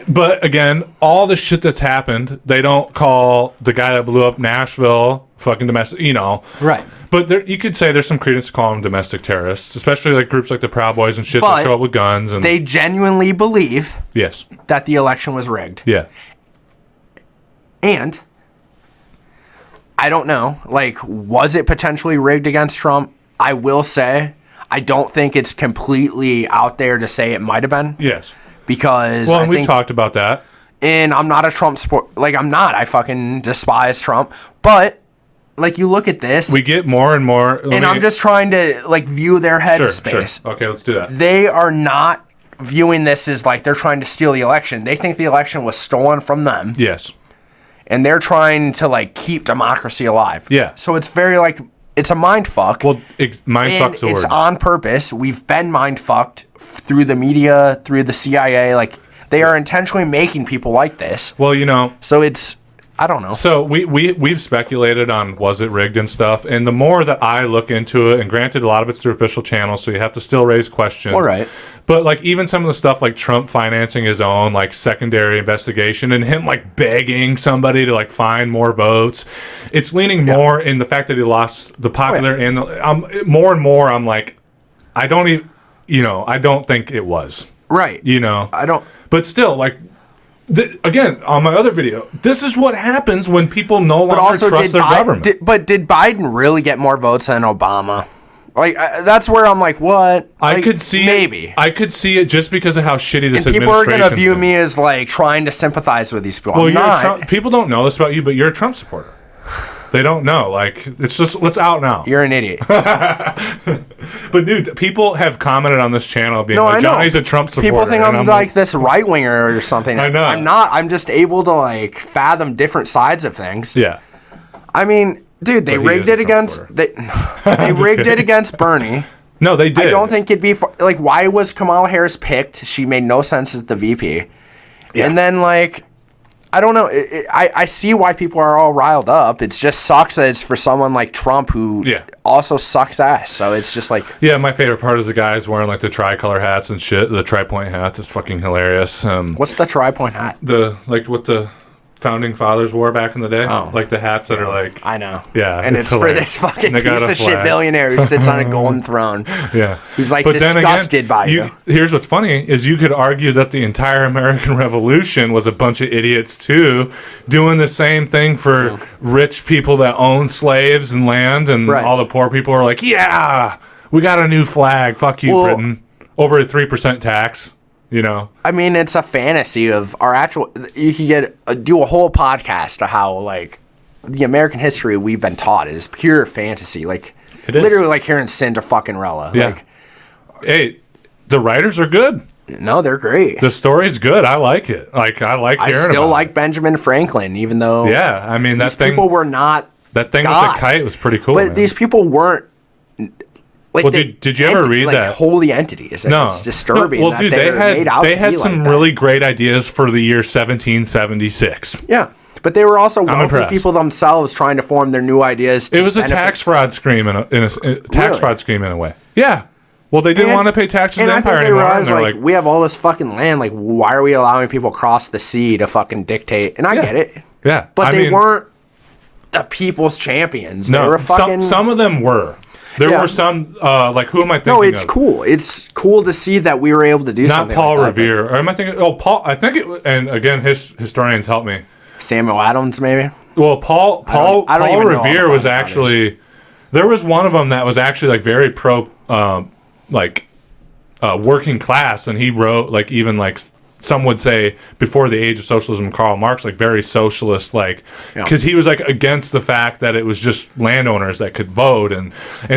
but again, all the shit that's happened, they don't call the guy that blew up Nashville fucking domestic, you know. Right. But you could say there's some credence to call them domestic terrorists, especially like groups like the Proud Boys and shit But that show up with guns. And they genuinely believe yes, that the election was rigged. yeah, And I don't know, like, was it potentially rigged against Trump? I will say, I don't think it's completely out there to say it might have been. yes. Because Well, and we've talked about that. And I'm not a Trump support. Like, I'm not. I fucking despise Trump. But, like, you look at this. We get more and more. And I'm just trying to, like, view their headspace. Sure. Okay, let's do that. They are not viewing this as, like, they're trying to steal the election. They think the election was stolen from them. Yes. And they're trying to, like, keep democracy alive. Yeah. So it's very, like, it's a mind fuck. Well, mind and fuck's the it's word. on purpose. We've been mind fucked through the media, through the CIA. Like, they are intentionally making people like this. Well, you know. So it's, I don't know. So we've speculated on was it rigged and stuff, and the more that I look into it, and granted a lot of it's through official channels, so you have to still raise questions. All right. But like even some of the stuff like Trump financing his own like secondary investigation and him like begging somebody to like find more votes, it's leaning more in the fact that he lost the popular and more and more I'm like, I don't even, you know, I don't think it was. Right. You know. I don't. But still, like, again, on my other video, this is what happens when people no longer trust their government. Did Biden really get more votes than Obama? Like, that's where I'm like, what? I Like, could see maybe. I could see it just because of how shitty this And people are administration going to view me as, like, trying to sympathize with these people. Well, I'm you're not. a Trump, people don't know this about you, but you're a Trump supporter. They don't know. Like, it's just, let's out now. You're an idiot. But, dude, people have commented on this channel being No, like, I know. Johnny's a Trump supporter. People think and I'm like this right winger or something. I know. I'm not. I'm just able to, like, fathom different sides of things. Yeah. I mean, dude, they But he rigged is a it Trump against. supporter. They rigged it against Bernie. No, they did. I don't think it'd be like, why was Kamala Harris picked? She made no sense as the VP. Yeah. And then, like, I don't know. I see why people are all riled up. It just sucks that it's for someone like Trump who also sucks ass. So it's just like. Yeah, my favorite part is the guys wearing like the tricolor hats and shit. The tri-point hats. It's fucking hilarious. What's the tri-point hat? Like what the founding fathers wore back in the day. Oh. Like the hats that are like. I know. Yeah, and it's for this fucking They got piece a of shit flag. billionaire who sits on a golden throne. Yeah. Who's like But then disgusted by you. Here's what's funny is you could argue that the entire American Revolution was a bunch of idiots too, doing the same thing for rich people that own slaves and land, and all the poor people are like, yeah, we got a new flag. Fuck you, Britain. Over a 3% tax. You know, I mean, it's a fantasy of our actual. You could do a whole podcast of how, like, the American history we've been taught is pure fantasy. Like, it is. Literally like hearing Cinda fucking Rella. Yeah. Like, hey, the writers are good. No, they're great. The story's good. I like it. Like, I like hearing about it. I still like Benjamin Franklin, even though. Yeah, I mean, these people were not. That thing God. with the kite was pretty cool. But man. these people weren't. Like, well, did you ever read like, that? Holy entities. Like, No, it's disturbing. No, well, that dude, they had some really great ideas for the year 1776. Yeah, but they were also wealthy impressed. people themselves trying to form their new ideas. It was a tax fraud scheme in a fraud scheme in a way. Yeah. Well, they didn't want to pay taxes to the empire anymore. And they're like, we have all this fucking land. Like, why are we allowing people across the sea to fucking dictate? And I get it. Yeah, but they weren't the people's champions. No, they were fucking. Some of them were. There were some, like, who am I thinking of? No, it's cool. It's cool to see that we were able to do something. Not Paul like that, Revere. Or am I thinking, Paul, I think it was, and again, historians help me. Samuel Adams, maybe? Well, Paul Revere was actually, there was one of them that was actually, like, very pro, working class, and he wrote, like, even, like, some would say before the age of socialism, Karl Marx, like very socialist, like, because he was like against the fact that it was just landowners that could vote and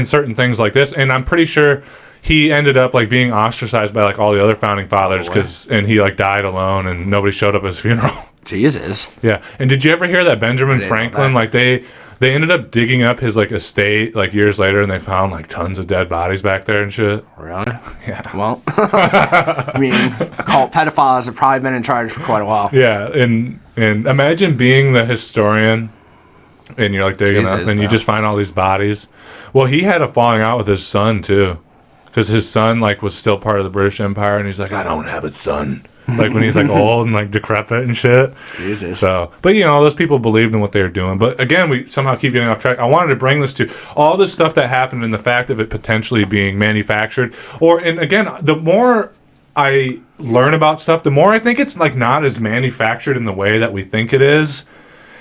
certain things like this. And I'm pretty sure he ended up like being ostracized by like all the other founding fathers and he like died alone and nobody showed up at his funeral. Jesus. Yeah. And did you ever hear that Benjamin Franklin, like they ended up digging up his like estate like years later and they found like tons of dead bodies back there and shit. Really? Yeah. Well, I mean, occult pedophiles have probably been in charge for quite a while. Yeah, and imagine being the historian and you're like digging up, Jesus, and you though. just find all these bodies. Well, he had a falling out with his son too, because his son like was still part of the British Empire, and he's like, I don't have a son. Like when he's like old and like decrepit and shit. Jesus. So, but you know, those people believed in what they were doing. But again, we somehow keep getting off track. I wanted to bring this to all this stuff that happened and the fact of it potentially being manufactured. And again, the more I learn about stuff, the more I think it's like not as manufactured in the way that we think it is.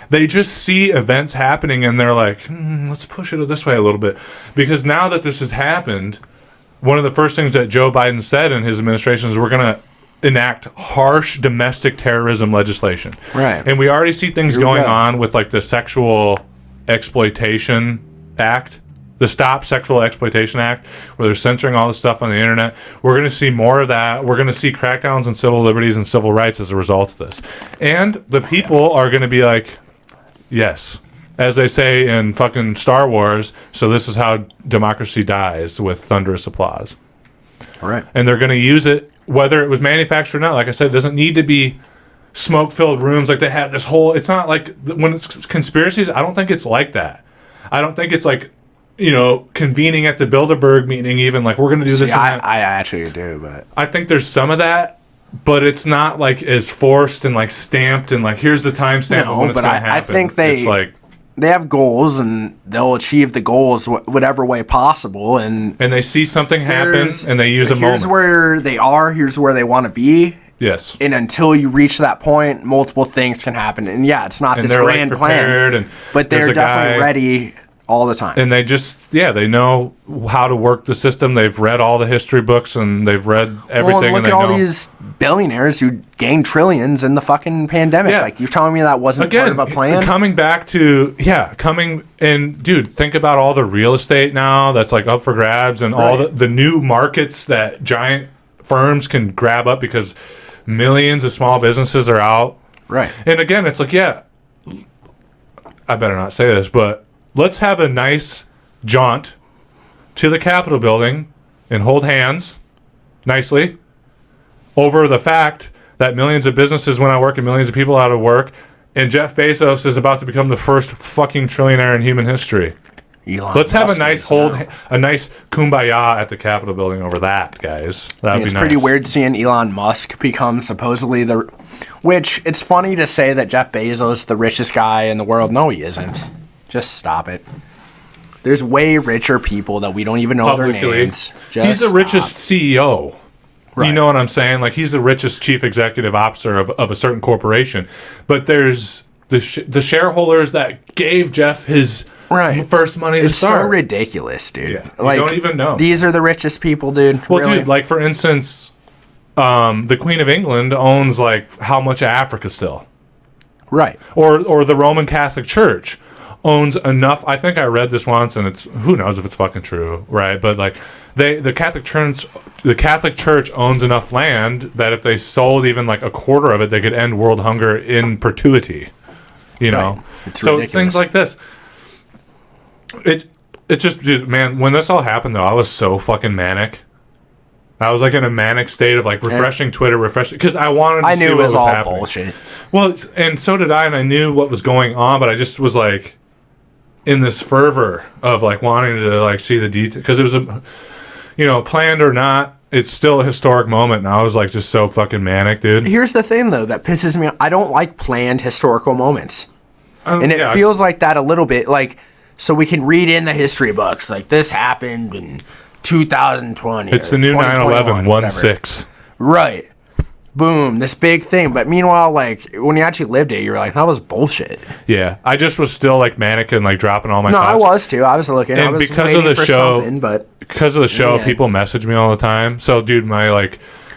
They just see events happening and they're like, let's push it this way a little bit. Because now that this has happened, one of the first things that Joe Biden said in his administration is we're going to enact harsh domestic terrorism legislation. Right. And we already see things You're going right. on with like the Sexual Exploitation Act, the Stop Sexual Exploitation Act, where they're censoring all this stuff on the internet. We're going to see more of that. We're going to see crackdowns on civil liberties and civil rights as a result of this. And the people are going to be like, yes, as they say in fucking Star Wars, so this is how democracy dies, with thunderous applause. Right. And they're going to use it whether it was manufactured or not. Like I said, it doesn't need to be smoke-filled rooms. Like they have this whole... It's not like... When it's conspiracies, I don't think it's like that. I don't think it's like, you know, convening at the Bilderberg meeting even. Like, we're going to do this and that. I actually do, but... I think there's some of that, but it's not like as forced and like stamped and like, here's the timestamp of when it's going to happen. I think they... It's like... They have goals, and they'll achieve the goals whatever way possible. And they see something happen, and they use a moment. Here's where they are. Here's where they want to be. Yes. And until you reach that point, multiple things can happen. And yeah, it's not And this they're, like, grand prepared, plan, and but there's they're a definitely guy- ready all the time. And they just, they know how to work the system. They've read all the history books, and they've read everything. Well, and look and at they all know. these billionaires who gained trillions in the fucking pandemic. Yeah. Like, you're telling me that wasn't part of a plan? Coming back to, dude, think about all the real estate now that's like up for grabs, and all the new markets that giant firms can grab up because millions of small businesses are out. Right. And again, it's like, I better not say this, but let's have a nice jaunt to the Capitol building and hold hands nicely over the fact that millions of businesses went out of work and millions of people out of work, and Jeff Bezos is about to become the first fucking trillionaire in human history. Let's have a nice kumbaya at the Capitol building over that, guys. That would be nice. It's pretty weird seeing Elon Musk become supposedly which it's funny to say that Jeff Bezos the richest guy in the world. No, he isn't. Just stop it. There's way richer people that we don't even know their names. He's the richest CEO. Right. You know what I'm saying? Like, he's the richest chief executive officer of a certain corporation. But there's the shareholders that gave Jeff his first money to it's start. so ridiculous, dude. Yeah. Like, you don't even know. These are the richest people, dude. Well, really? dude, like, for instance, the Queen of England owns, like, how much of Africa still? Right. Or the Roman Catholic Church owns enough. I think I read this once, and it's, who knows if it's fucking true, right? But like, the Catholic Church owns enough land that if they sold even like a quarter of it, they could end world hunger in perpetuity. You know, Right. It's so ridiculous. things like this. It just, dude, man. When this all happened, though, I was so fucking manic. I was like in a manic state of like refreshing Twitter, because I wanted to see what was happening. Bullshit. Well, and so did I, and I knew what was going on, but I just was like in this fervor of like wanting to like see the detail, because it was planned or not, it's still a historic moment, and I was like just so fucking manic, dude. Here's the thing, though, that pisses me off. I don't like planned historical moments. And it feels like that a little bit, like, so we can read in the history books, like, this happened in 2020. It's the new 9/11 1/6. Right. Boom, this big thing. But meanwhile, like, when you actually lived it, you're like, that was bullshit. Yeah, I just was still like manic and like dropping all my No, thoughts. I was too. I was looking. And I was because of waiting the for show, something, but yeah. People message me all the time. So, dude, I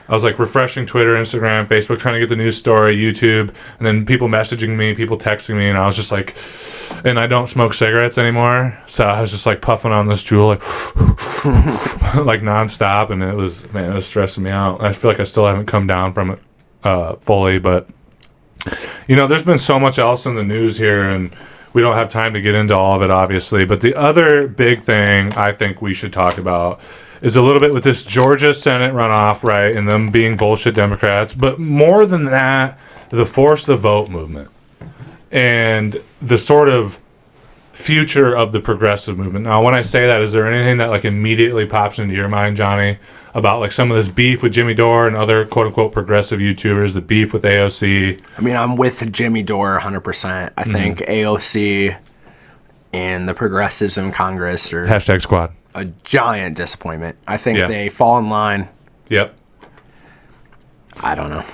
was like refreshing Twitter, Instagram, Facebook, trying to get the news story, YouTube, and then people messaging me, people texting me, and I was just like, and I don't smoke cigarettes anymore, so I was just like puffing on this jewel, like, like nonstop, and it was stressing me out. I feel like I still haven't come down from it fully, but there's been so much else in the news here, and we don't have time to get into all of it, obviously. But the other big thing I think we should talk about is a little bit with this Georgia Senate runoff, right, and them being bullshit Democrats. But more than that, the force the vote movement and the sort of future of the progressive movement. Now, when I say that, is there anything that like immediately pops into your mind, Johnny, about like some of this beef with Jimmy Dore and other quote unquote progressive YouTubers, the beef with AOC? I mean, I'm with Jimmy Dore 100%. I think AOC and the progressives in Congress are Hashtag squad. a giant disappointment. I think Yeah. they fall in line. Yep. I don't know.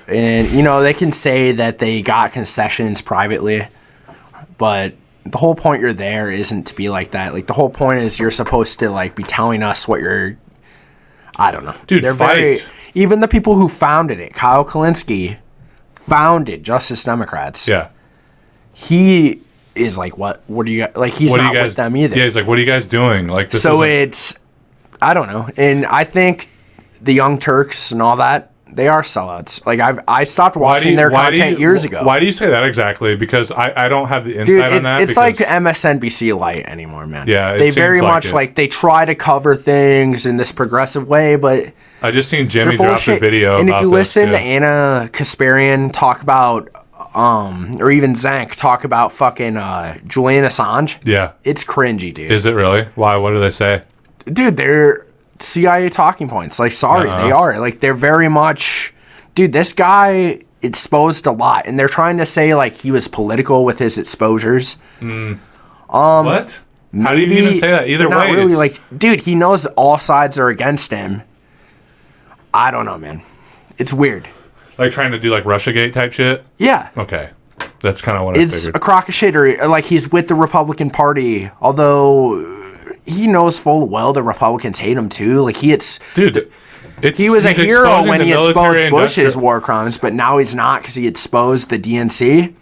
And, you know, they can say that they got concessions privately, but the whole point you're there isn't to be like that. Like, the whole point is you're supposed to, like, be telling us what you're... I don't know. Dude, fight. Even the people who founded it, Kyle Kalinske, founded Justice Democrats. Yeah. He is like, what do you guys... Like, he's What are you not guys, with them either. Yeah, he's like, what are you guys doing? Like, this So isn't- it's... I don't know. And I think the Young Turks and all that, they are sellouts. Like, I stopped watching their content years ago. Why do you say that exactly? Because I don't have the insight Dude, on that. it's like because- MSNBC light anymore, man. Yeah, it they seems very like much it. like they try to cover things in this progressive way, but I just seen they're Jimmy full of drop a shit. video And if about you this, listen too. to Anna Kasparian talk about, or even Zank talk about fucking Julian Assange, Yeah. it's cringy, dude. Is it really? Why? What do they say? Dude, they're CIA talking points. Like, sorry, they are. Like, they're very much... Dude, this guy exposed a lot, and they're trying to say, like, he was political with his exposures. What? How do you even say that? Either but way, not really. it's- Like, dude, he knows that all sides are against him. I don't know, man. It's weird. like trying to do like Russiagate type shit. Yeah. Okay, that's kind of what It's I a figured. crock of shit, or like he's with the Republican Party, although he knows full well the Republicans hate him too. Like, he was a he's hero exposing when the he exposed military Bush's industrial- war crimes, but now he's not because he exposed the DNC.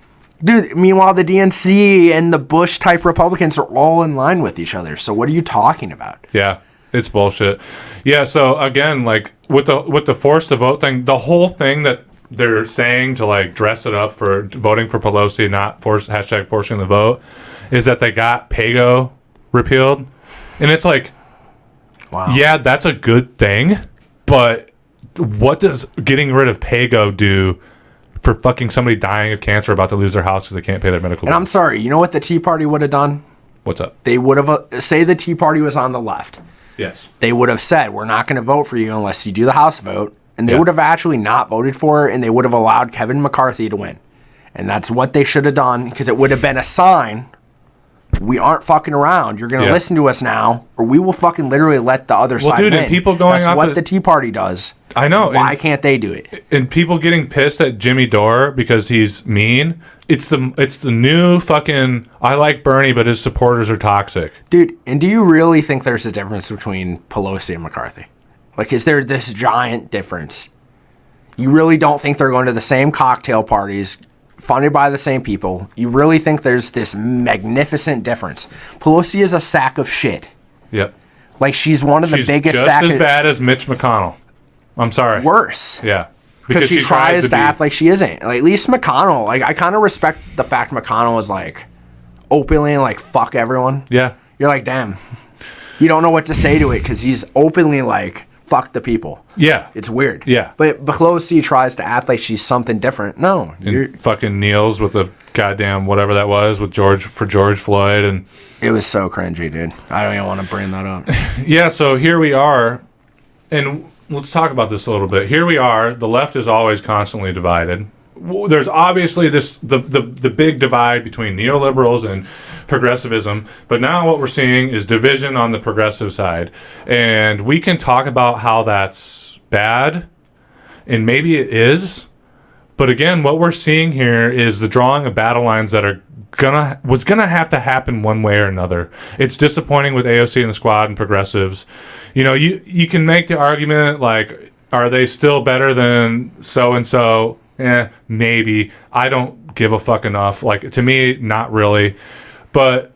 Dude, meanwhile, the DNC and the Bush type Republicans are all in line with each other. So what are you talking about? Yeah, it's bullshit. Yeah, so again, like with the force to vote thing, the whole thing that they're saying to like dress it up for voting for Pelosi, not hashtag forcing the vote, is that they got PAYGO repealed, and it's like, Wow. yeah, that's a good thing, but what does getting rid of PAYGO do for fucking somebody dying of cancer about to lose their house because they can't pay their medical And I'm bills? sorry, you know what the Tea Party would have done? What's up? They would have, say the Tea Party was on the left. Yes. They would have said, we're not going to vote for you unless you do the House vote. And they Yeah. would have actually not voted for it, and they would have allowed Kevin McCarthy to win. And that's what they should have done, because it would have been a sign, we aren't fucking around. You're going to Yeah. listen to us now, or we will fucking literally let the other side dude, win. and people going that's off what of- the Tea Party does. I know. Why and- can't they do it? And people getting pissed at Jimmy Dore because he's mean. It's the new fucking I like Bernie, but his supporters are toxic. Dude, and do you really think there's a difference between Pelosi and McCarthy? Like, is there this giant difference? You really don't think they're going to the same cocktail parties, funded by the same people? You really think there's this magnificent difference? Pelosi is a sack of shit. Yep. Like, she's one of the She's biggest just sack as of... bad as Mitch McConnell. I'm sorry. Worse. Yeah. Because she tries to be- act like she isn't. Like, at least McConnell, like, I kind of respect the fact McConnell is, like, openly, like, fuck everyone. Yeah. You're like, damn. You don't know what to say to it because he's openly like, fuck the people. Yeah. It's weird. Yeah. But Pelosi tries to act like she's something different. No. You're, And fucking kneels with the goddamn whatever that was with George Floyd and it was so cringy, dude. I don't even want to bring that up. yeah, so here we are, and let's talk about this a little bit. Here we are. The left is always constantly divided. There's obviously the big divide between neoliberals and progressivism, but now what we're seeing is division on the progressive side, and we can talk about how that's bad, and maybe it is. But again, what we're seeing here is the drawing of battle lines that was gonna have to happen one way or another. It's disappointing with AOC and the squad and progressives. You know, you can make the argument like, are they still better than so and so? Maybe. I don't give a fuck enough. Like, to me, not really. But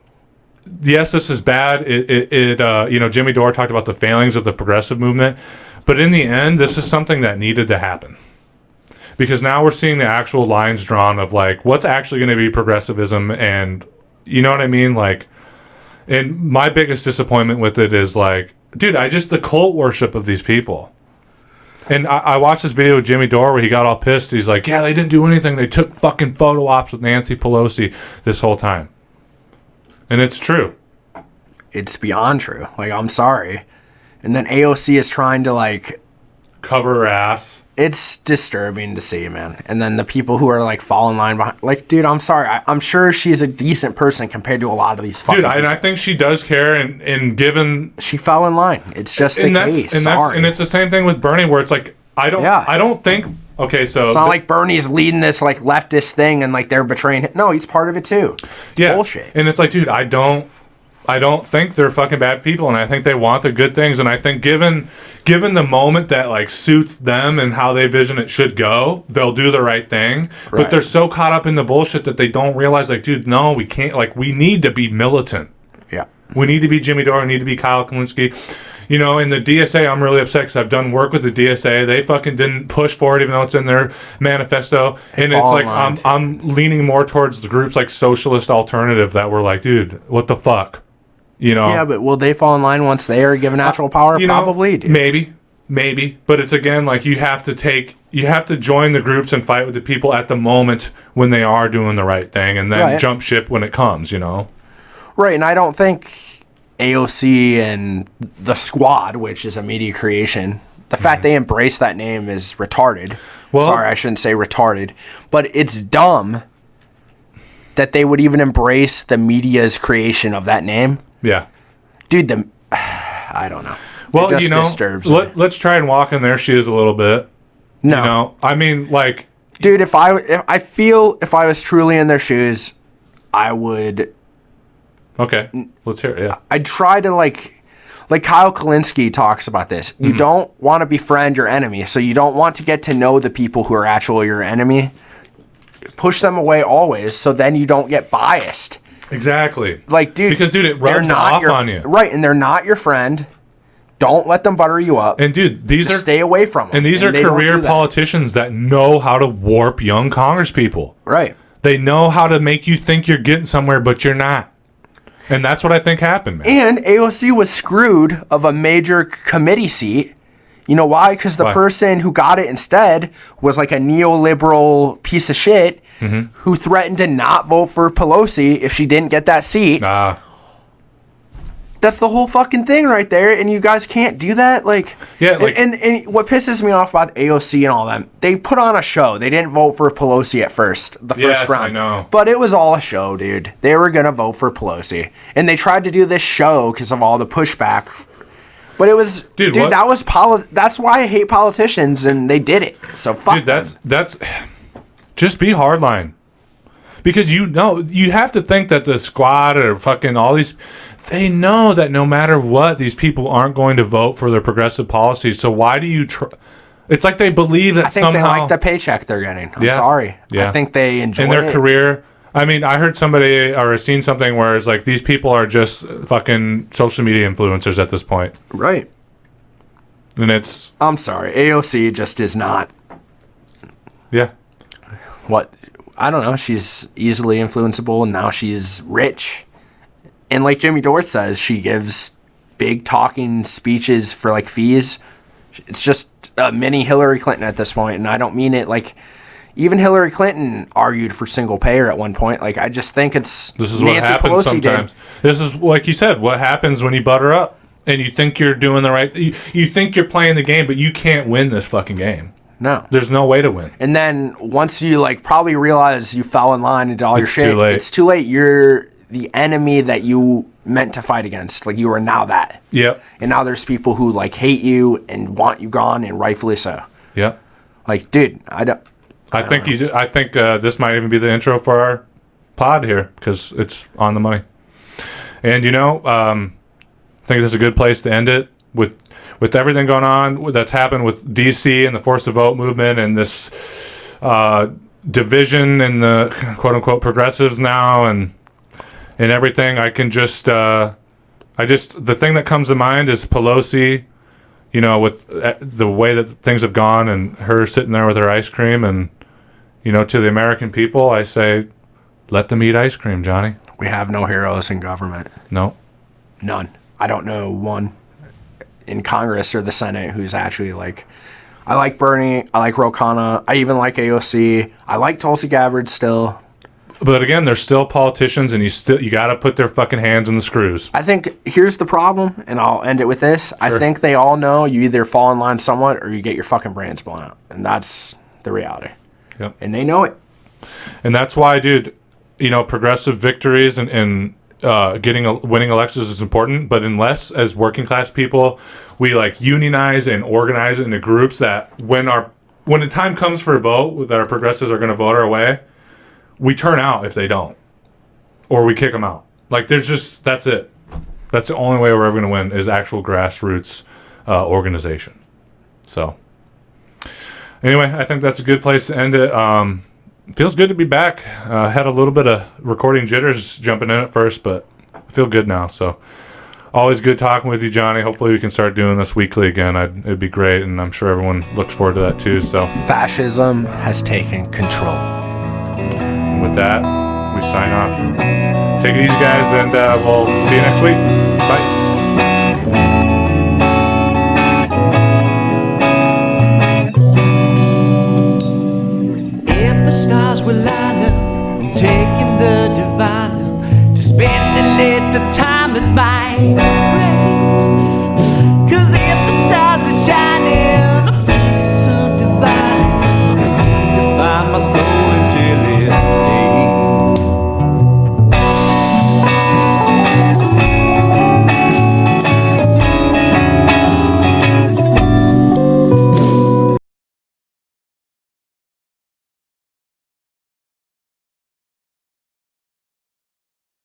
yes, this is bad. You know, Jimmy Dore talked about the failings of the progressive movement, but in the end, this is something that needed to happen. Because now we're seeing the actual lines drawn of like what's actually going to be progressivism, and you know what I mean? Like, and my biggest disappointment with it is like, dude, the cult worship of these people. And I watched this video with Jimmy Dore where he got all pissed. He's like, yeah, they didn't do anything. They took fucking photo ops with Nancy Pelosi this whole time. And it's true. It's beyond true. Like, I'm sorry. And then AOC is trying to, like... Cover her ass. It's disturbing to see, man. And then the people who are, like, fall in line behind... Like, dude, I'm sorry. I'm sure she's a decent person compared to a lot of these fucking people. And I think she does care, and given... She fell in line. It's just the case. And it's the same thing with Bernie, where it's like, I don't think... Okay, so... It's not like Bernie's leading this, like, leftist thing and, like, they're betraying him. No, he's part of it, too. It's bullshit. And it's like, dude, I don't think they're fucking bad people, and I think they want the good things, and I think given the moment that, like, suits them and how they vision it should go, they'll do the right thing. Right. But they're so caught up in the bullshit that they don't realize, like, dude, no, we can't, like, we need to be militant. Yeah. We need to be Jimmy Dore, we need to be Kyle Kalinske. You know, in the DSA, I'm really upset because I've done work with the DSA. They fucking didn't push for it, even though it's in their manifesto. And it's like, I'm leaning more towards the groups like Socialist Alternative that were like, dude, what the fuck? You know? Yeah, but will they fall in line once they are given actual power? Probably, dude. Maybe. But it's, again, like, you have to join the groups and fight with the people at the moment when they are doing the right thing, and then jump ship when it comes, you know? Right, and I don't think AOC and the Squad, which is a media creation, the fact they embrace that name is retarded. Well, sorry, I shouldn't say retarded, but it's dumb that they would even embrace the media's creation of that name. Yeah. Dude, I don't know. Well, it just disturbs me. Let's try and walk in their shoes a little bit. No. You know, I mean, like... Dude, if I was truly in their shoes, I would... Okay, let's hear it, yeah. I'd try to, like Kyle Kalinske talks about this. You don't want to befriend your enemy, so you don't want to get to know the people who are actually your enemy. Push them away always, so then you don't get biased. Exactly. Like, dude... Because, dude, it rubs off on you. Right, and they're not your friend. Don't let them butter you up. And, dude, stay away from them. And these are career politicians that know how to warp young congresspeople. Right. They know how to make you think you're getting somewhere, but you're not. And that's what I think happened, man. And AOC was screwed of a major committee seat. You know why? Because the person who got it instead was like a neoliberal piece of shit who threatened to not vote for Pelosi if she didn't get that seat. That's the whole fucking thing right there, and you guys can't do that. Like, yeah, like, and what pisses me off about AOC and all them, they put on a show. They didn't vote for Pelosi at first, the first round. I know. But it was all a show, dude. They were gonna vote for Pelosi, and they tried to do this show because of all the pushback. But it was, dude, that was that's why I hate politicians, and they did it. So fuck. Dude, that's just be hardline. Because you have to think that the Squad or fucking all these, they know that no matter what, these people aren't going to vote for their progressive policies. So why do you it's like they believe that somehow... I think they like the paycheck they're getting. I'm sorry. Yeah. I think they enjoy in their career. I mean, I heard somebody or seen something where it's like these people are just fucking social media influencers at this point. Right. And it's... I'm sorry. AOC just is not... Yeah. What... I don't know. She's easily influenceable, and now she's rich. And like Jimmy Dore says, she gives big talking speeches for like fees. It's just a mini Hillary Clinton at this point, and I don't mean it like... Even Hillary Clinton argued for single payer at one point. Like, I just think it's... This is Nancy what happens Pelosi sometimes. This is, like you said, what happens when you butter up. And you think you're doing the right... You think you're playing the game, but you can't win this fucking game. No. There's no way to win. And then once you like probably realize you fell in line and did all your shit, too late. It's too late. You're the enemy that you meant to fight against. Like, you are now that. Yep. And now there's people who like hate you and want you gone, and rightfully so. Yep. Like, dude, I think this might even be the intro for our pod here, because it's on the money. And I think this is a good place to end it with everything going on that's happened with DC and the Force to Vote movement and this division in the quote unquote progressives now and everything. I can just the thing that comes to mind is Pelosi, with the way that things have gone and her sitting there with her ice cream and, to the American people, I say, let them eat ice cream, Johnny. We have no heroes in government. No. None. I don't know one in Congress or the Senate who's actually like... I like Bernie. I like Ro Khanna. I even like AOC. I like Tulsi Gabbard still. But again, they're still politicians, and you got to put their fucking hands in the screws. I think here's the problem, and I'll end it with this. Sure. I think they all know you either fall in line somewhat or you get your fucking brains blown out. And that's the reality. Yep. And they know it. And that's why, dude, progressive victories and winning elections is important. But unless, as working class people, we like unionize and organize into groups that when the time comes for a vote that our progressives are going to vote our way, we turn out if they don't, or we kick them out. Like that's it. That's the only way we're ever going to win is actual grassroots organization. So anyway, I think that's a good place to end it. Feels good to be back. Had a little bit of recording jitters jumping in at first, but I feel good now. So always good talking with you, Johnny. Hopefully we can start doing this weekly again. It'd be great, and I'm sure everyone looks forward to that too. So fascism has taken control. With that, we sign off. Take it easy, guys, and we'll see you next week. Bye. If the stars were lined up, I'm taking the divine up to spend a little time at my